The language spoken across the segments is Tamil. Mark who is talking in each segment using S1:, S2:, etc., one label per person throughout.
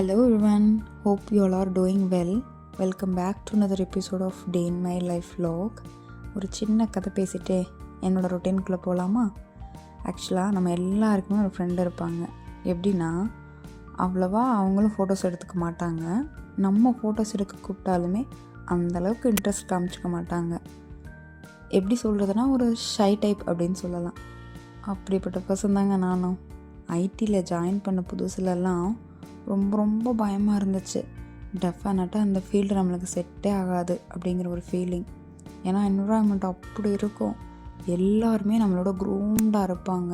S1: Hello everyone, hope you all are doing well. Welcome back to another episode of Day in My Life vlog. ஒரு சின்ன கதை பேசிகிட்டே என்னோடய ரொட்டீனுக்குள்ளே போகலாமா? ஆக்சுவலாக நம்ம எல்லாருக்குமே ஒரு ஃப்ரெண்டு இருப்பாங்க. எப்படின்னா அவ்வளோவா அவங்களும் ஃபோட்டோஸ் எடுத்துக்க மாட்டாங்க. நம்ம ஃபோட்டோஸ் எடுக்க கூப்பிட்டாலுமே அந்தளவுக்கு இன்ட்ரெஸ்ட் காமிச்சிக்க மாட்டாங்க. எப்படி சொல்கிறதுனா ஒரு ஷை டைப் அப்படின்னு சொல்லலாம். அப்படிப்பட்ட பர்சன் தாங்க நானும். ஐடியில் ஜாயின் பண்ண புதுசுலலாம் ரொம்ப பயமாக இருந்துச்சு. டெஃபினட்டாக அந்த ஃபீல்டு நம்மளுக்கு செட்டே ஆகாது அப்படிங்கிற ஒரு ஃபீலிங். ஏன்னா என்விரான்மெண்ட் அப்படி இருக்கும். எல்லாருமே நம்மளோட க்ரூம்டாக இருப்பாங்க.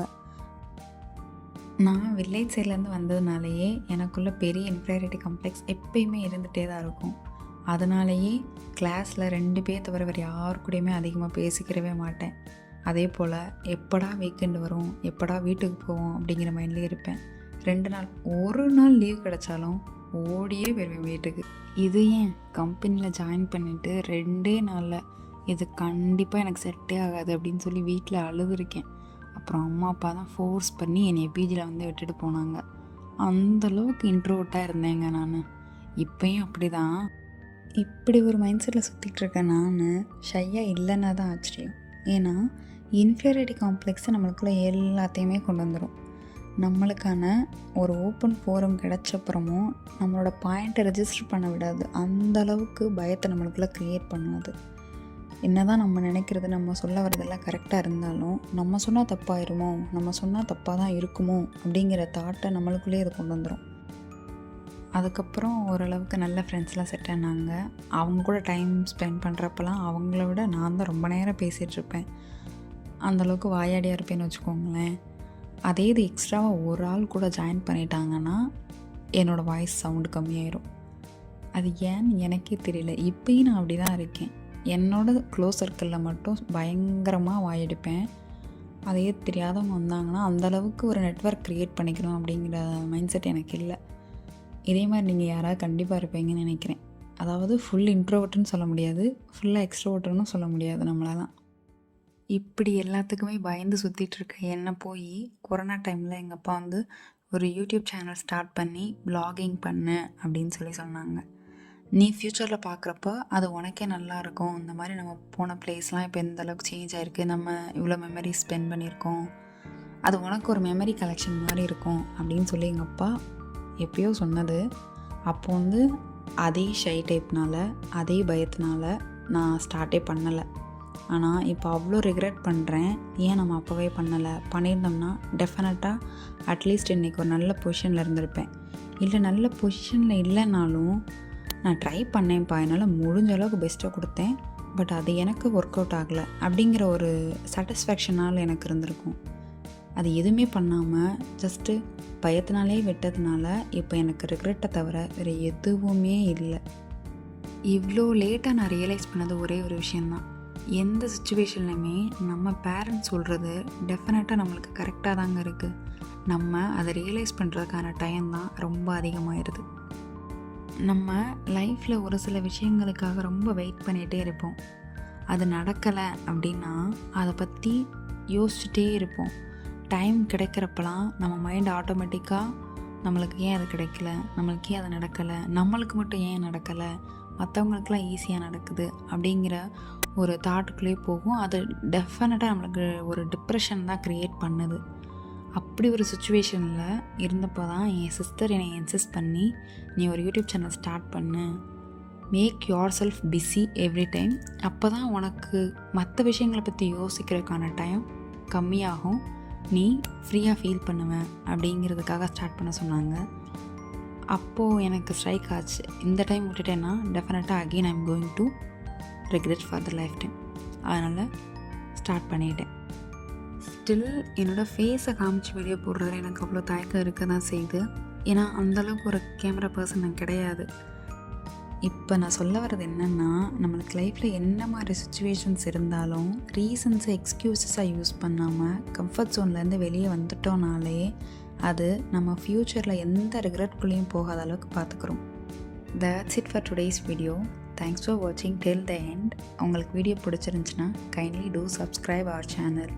S1: நான் வில்லேஜ் சைட்லேருந்து வந்ததுனாலேயே எனக்குள்ளே பெரிய இன்ஃபீரியாரிட்டி காம்ப்ளெக்ஸ் எப்பயுமே இருந்துகிட்டே தான் இருக்கும். அதனாலேயே கிளாஸில் 2 பேர் தவிர வேறு யாரு கூடயுமே அதிகமாக பேசிக்கிறவே மாட்டேன். அதே போல் எப்படா வீக்கெண்டு வரும், எப்படா வீட்டுக்கு போவோம் அப்படிங்கிற மைண்ட்லேயே இருப்பேன். 2 நாள் ஒரு நாள் லீவ் கிடச்சாலும் ஓடியே போயிடுவேன் வீட்டுக்கு. இது ஏன் கம்பெனியில் ஜாயின் பண்ணிவிட்டு 2 நாளில் இது கண்டிப்பாக எனக்கு செட்டே ஆகாது அப்படின்னு சொல்லி வீட்டில் அழுதுருக்கேன். அப்புறம் அம்மா அப்பா தான் ஃபோர்ஸ் பண்ணி என்னை பிஜியில் வந்து விட்டுட்டு போனாங்க. அந்தளவுக்கு இன்ட்ரோவர்ட்டாக இருந்தேங்க நான். இப்போயும் அப்படி தான். இப்படி ஒரு மைண்ட் செட்டில் சுற்றிட்டு இருக்கேன் நான். ஷையாக இல்லைன்னா தான் ஆச்சரியம். ஏன்னா இன்ஃபீரியாரிட்டி காம்ப்ளெக்ஸை நம்மளுக்குள்ளே எல்லாத்தையுமே கொண்டு வந்துடும். நம்மளுக்கான ஒரு ஓப்பன் ஃபோரம் கிடச்சப்புறமும் நம்மளோட பாயிண்ட்டை ரெஜிஸ்டர் பண்ண விடாது. அந்தளவுக்கு பயத்தை நம்மளுக்குள்ளே க்ரியேட் பண்ணுவது. என்ன தான் நம்ம நினைக்கிறது, நம்ம சொல்ல வரதெல்லாம் கரெக்டாக இருந்தாலும் நம்ம சொன்னால் தப்பாயிருமோ, நம்ம சொன்னால் தப்பாக தான் இருக்குமோ அப்படிங்கிற தாட்டை நம்மளுக்குள்ளேயே அது கொண்டு வந்துடும். அதுக்கப்புறம் ஓரளவுக்கு நல்ல ஃப்ரெண்ட்ஸ்லாம் செட் ஆனாங்க. அவங்க கூட டைம் ஸ்பெண்ட் பண்ணுறப்பெல்லாம் அவங்கள விட நான் தான் ரொம்ப நேரம் பேசிகிட்ருப்பேன். அந்தளவுக்கு வாயாடியாக இருப்பேன்னு வச்சுக்கோங்களேன். அதே இது எக்ஸ்ட்ராவாக ஒரு ஆள் கூட ஜாயின் பண்ணிட்டாங்கன்னா என்னோடய வாய்ஸ் சவுண்டு கம்மியாயிரும். அது ஏன்னு எனக்கே தெரியல. இப்போயும் நான் அப்படி தான் இருக்கேன். என்னோட க்ளோஸ் சர்க்கிளில் மட்டும் பயங்கரமாக வாயடிப்பேன். அதே தெரியாதவங்க வந்தாங்கன்னா அந்தளவுக்கு ஒரு நெட்வொர்க் க்ரியேட் பண்ணிக்கணும் அப்படிங்கிற மைண்ட் செட் எனக்கு இல்லை. இதே மாதிரி நீங்கள் யாராவது கண்டிப்பாக இருப்பீங்கன்னு நினைக்கிறேன். அதாவது ஃபுல் இன்ட்ரோவர்ட்டுன்னு சொல்ல முடியாது, ஃபுல்லாக எக்ஸ்ட்ரோவர்ட்டுன்னு சொல்ல முடியாது நம்மளெல்லாம். இப்படி எல்லாத்துக்குமே பயந்து சுற்றிட்டுருக்க என்னை போய் கொரோனா டைமில் எங்கள் அப்பா வந்து ஒரு யூடியூப் சேனல் ஸ்டார்ட் பண்ணி வ்ளாகிங் பண்ணு அப்படின்னு சொல்லி சொன்னாங்க. நீ ஃப்யூச்சரில் பார்க்குறப்ப அது உனக்கே நல்லாயிருக்கும். இந்த மாதிரி நம்ம போன பிளேஸ்லாம் இப்போ எந்த அளவுக்கு சேஞ்ச் ஆகிருக்கு, நம்ம இவ்வளோ மெமரி ஸ்பெண்ட் பண்ணியிருக்கோம், அது உனக்கு ஒரு மெமரி கலெக்ஷன் மாதிரி இருக்கும் அப்படின்னு சொல்லி எங்கள் அப்பா எப்பயோ சொன்னது. அப்போ வந்து அதே ஷை டைப்னால் அதே பயத்தினால நான் ஸ்டார்ட்டே பண்ணலை. ஆனால் இப்போ அவ்வளோ ரிக்ரெட் பண்ணுறேன். ஏன் நம்ம அப்போவே பண்ணலை? பண்ணியிருந்தோம்னா டெஃபினட்டாக அட்லீஸ்ட் இன்றைக்கி ஒரு நல்ல பொசிஷனில் இருந்திருப்பேன். இல்லை நல்ல பொசிஷனில் இல்லைனாலும் நான் ட்ரை பண்ணேன்ப்பா, என்னால் முடிஞ்ச அளவுக்கு பெஸ்ட்டாக கொடுத்தேன், பட் அது எனக்கு ஒர்க் அவுட் ஆகலை அப்படிங்கிற ஒரு சாட்டிஸ்ஃபேக்ஷனால் எனக்கு இருந்திருக்கும். அது எதுவுமே பண்ணாமல் ஜஸ்ட்டு பயத்தினாலே விட்டதுனால இப்போ எனக்கு ரிக்ரெட்டை தவிர வேறு எதுவுமே இல்லை. இவ்வளோ லேட்டாக நான் ரியலைஸ் பண்ணது ஒரே ஒரு விஷயந்தான். எந்த சுச்சுவேஷன்லையுமே நம்ம பேரண்ட்ஸ் சொல்கிறது டெஃபினட்டாக நம்மளுக்கு கரெக்டாக தாங்க இருக்குது. நம்ம அதை ரியலைஸ் பண்ணுறதுக்கான டைம் தான் ரொம்ப அதிகமாகிடுது. நம்ம லைஃப்பில் ஒரு சில விஷயங்களுக்காக ரொம்ப வெயிட் பண்ணிகிட்டே இருப்போம். அது நடக்கலை அப்படின்னா அதை பற்றி யோசிச்சுட்டே இருப்போம். டைம் கிடைக்கிறப்பெல்லாம் நம்ம மைண்ட் ஆட்டோமேட்டிக்காக நம்மளுக்கு ஏன் அது கிடைக்கல, நம்மளுக்கு ஏன் அது நடக்கலை, நம்மளுக்கு மட்டும் ஏன் நடக்கலை, மற்றவங்களுக்குலாம் ஈஸியாக நடக்குது அப்படிங்கிற ஒரு தாட்டுக்குள்ளேயே போகும். அது டெஃபினட்டாக நம்மளுக்கு ஒரு டிப்ரெஷன் தான் க்ரியேட் பண்ணுது. அப்படி ஒரு சுச்சுவேஷனில் இருந்தப்போ தான் என் சிஸ்டர் என்னை இன்சிஸ்ட் பண்ணி, நீ ஒரு யூடியூப் சேனல் ஸ்டார்ட் பண்ணு, make yourself busy every time, அப்போ தான் உனக்கு மற்ற விஷயங்களை பற்றி யோசிக்கிறதுக்கான டைம் கம்மியாகும், நீ ஃப்ரீயாக ஃபீல் பண்ணுவேன் அப்படிங்கிறதுக்காக ஸ்டார்ட் பண்ண சொன்னாங்க. அப்போது எனக்கு ஸ்ட்ரைக் ஆச்சு. இந்த டைம் விட்டுட்டேன்னா டெஃபினட்டாக again I am going to regret for the lifetime. அதனால் ஸ்டார்ட் பண்ணிட்டேன். ஸ்டில் என்னோடய ஃபேஸை காமிச்சு வீடியோ போடுறதுல எனக்கு அவ்வளோ தயக்கம் இருக்க தான் செய்யுது. ஏன்னா அந்தளவுக்கு ஒரு கேமரா பர்சன் நான் கிடையாது. இப்போ நான் சொல்ல வர்றது என்னென்னா, நம்மளுக்கு லைஃப்பில் என்ன மாதிரி சுச்சுவேஷன்ஸ் இருந்தாலும் ரீசன்ஸை எக்ஸ்கியூசஸாக யூஸ் பண்ணாமல் கம்ஃபர்ட் ஜோன்லேருந்து வெளியே வந்துட்டோனாலே அது நம்ம ஃப்யூச்சரில் எந்த ரிக்ரெட்குள்ளேயும் போகாத அளவுக்கு பார்த்துக்குறோம். That's it for today's video. Thanks for watching till the end. உங்களுக்கு வீடியோ பிடிச்சிருந்துச்சுன்னா kindly do subscribe our channel.